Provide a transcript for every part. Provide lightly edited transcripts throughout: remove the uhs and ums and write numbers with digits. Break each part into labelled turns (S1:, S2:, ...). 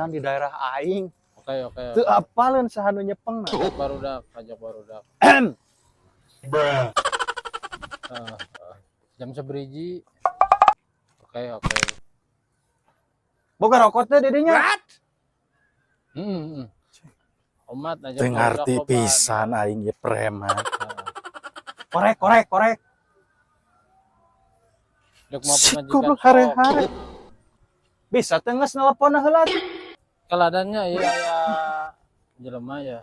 S1: jajan di daerah aing.
S2: Oke.
S1: Teu apaleun saha nu nyepeng.
S2: Pajak barudak. Jam sabriji. Oke.
S1: Boga rokok teh dedenya.
S2: Omat aja.
S1: Teu ngarti pisan aing ge preman. Korek.
S2: Dek mau
S1: Si
S2: pemajikan
S1: goblok
S2: sok.
S1: hare-hare. Bisa teh geus nelpon heula.
S2: Keladannya ya jelema ya.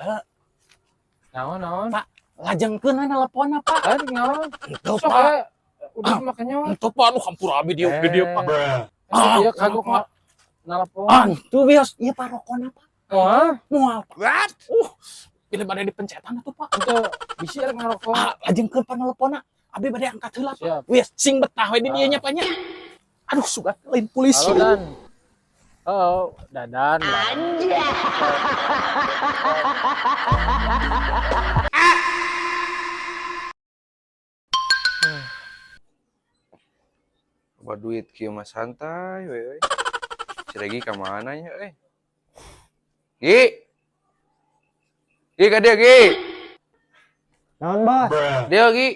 S2: Naon?
S1: Pak, ngajengkeun we nelponna, Pak.
S2: Naon?
S1: Itu,
S2: Sok
S1: Pak.
S2: udah makanya.
S1: Itu Pak, anu hampur abi dia gede, Pak.
S2: Iya kagok mah nelpon.
S1: Tuh bios, ieu Pak rokona, Pak. Moal, Pak.
S3: What?
S1: Pilih bade dipencetan atuh, Pak.
S2: Itu bisa rek ngarokok.
S1: Ngajengkeun Pak nelponna. Abi bade angkat heula, Pak.
S2: Siap.
S1: Wies, sing betah we di dieu nya, Pak nya. Aduh, sugat lain polisi.
S2: Halo Dan. Oh, Dadan.
S3: Bawa duit kieu mah santai we. Si Regi ka mana nya euy? Gi ka dieu Gi.
S4: Naon, Bos?
S3: Dieu Gi.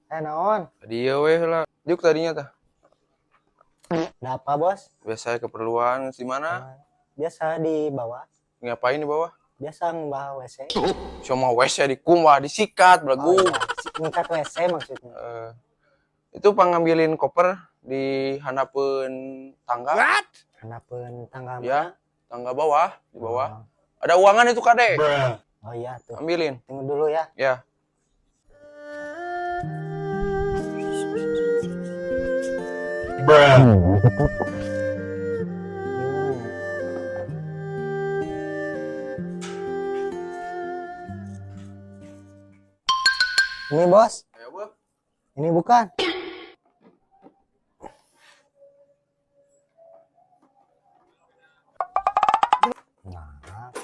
S4: Naon?
S3: Dieu we heula. Juk tadinya tah.
S4: Ada apa, Bos?
S3: Biasa keperluan di mana?
S4: Biasa di bawah.
S3: Ngapain di bawah?
S4: Biasa ngembah WC.
S3: Cuma WC dikumah, disikat, belagu.
S4: Oh, iya. Ngangkat WC maksudnya.
S3: Itu pangambilin koper di hanapeun tangga.
S4: Hanapeun tangga
S3: Ya, tangga bawah, di
S4: Oh.
S3: bawah. Ada uangan itu Kade.
S4: Oh iya tuh.
S3: Ambilin.
S4: Tunggu dulu ya.
S3: Ya.
S4: Ini, Bos.
S3: Ayo, Bu.
S4: Ini bukan. Nah,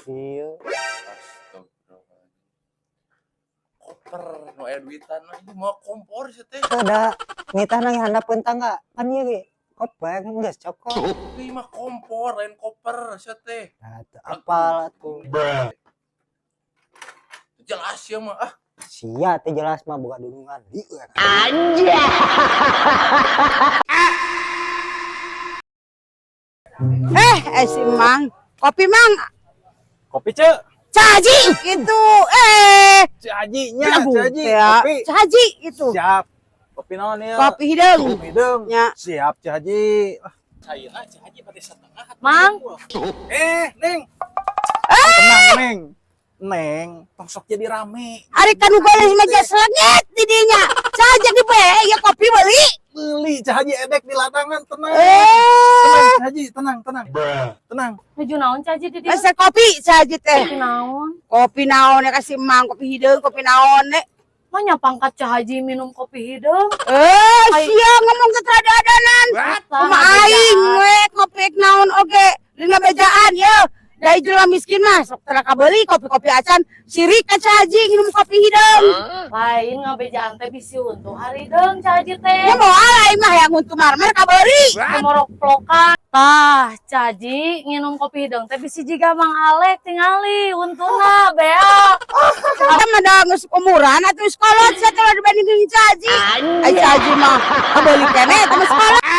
S4: iya.
S3: Koper, no aya duitan, ini mau kompor sih teh.
S4: Ada ngitah nang hanapeun tangga. Kan ieu ge kopek geus cokot.
S3: Ini mah kompor, lain koper sih teh.
S4: Nah, teu apal atuh.
S3: Jelas ya mah.
S4: Sia teh jelas mah boga dudungan. Ieu kan.
S5: Si Mang, kopi Mang,
S1: Kopi, Cek.
S5: Cahaji itu,
S1: Si Haji nya, si Haji.
S5: ya,
S1: Kopi.
S5: Cahaji itu,
S1: Siap. Kopi naon ya?
S5: kopi hidung,
S1: Kopi hidung.
S5: Ya.
S1: Siap, si Haji. Cairna si Haji bade setengah.
S5: Mang.
S1: Neng. Tenang, Neng. Neng, tong sok jadi rame.
S5: hari kanu goles meja selengit didinya, saja di ya kopi beli,
S1: Beli Haji edek di latangan, tenang. Tenang, Haji, tenang. Tenang.
S6: Nuju naon caji di dia?
S5: rasa kopi saja teh,
S6: Kopi naon?
S5: kopi naon ya kasih Mang, kopi hidung, kopi naon nek,
S6: Manya pangkat cahaji minum kopi hidung.
S5: sia ngomong keteradanan, sama aing we kopi naon oge, dina bejaan ya. Dari jelema miskin mah sok tara kabeli kopi-kopi acan sirik ka Cahaji nginum kopi hidung.
S6: Lain ngabejaan teh bisi untuh hari deung cahaji teh.
S5: Ya mau alai mah yang untuk marmer kabeli.
S6: Nomorok plokan. Tah, caji nginum kopi hidung teh bisi jiga Mang Alek tingali untuna bea.
S5: Ada mah geus umuran atuh sekolot saya telah dibandingkeun Cahaji. Ai Cahaji mah kabeli keneh teh sekolah.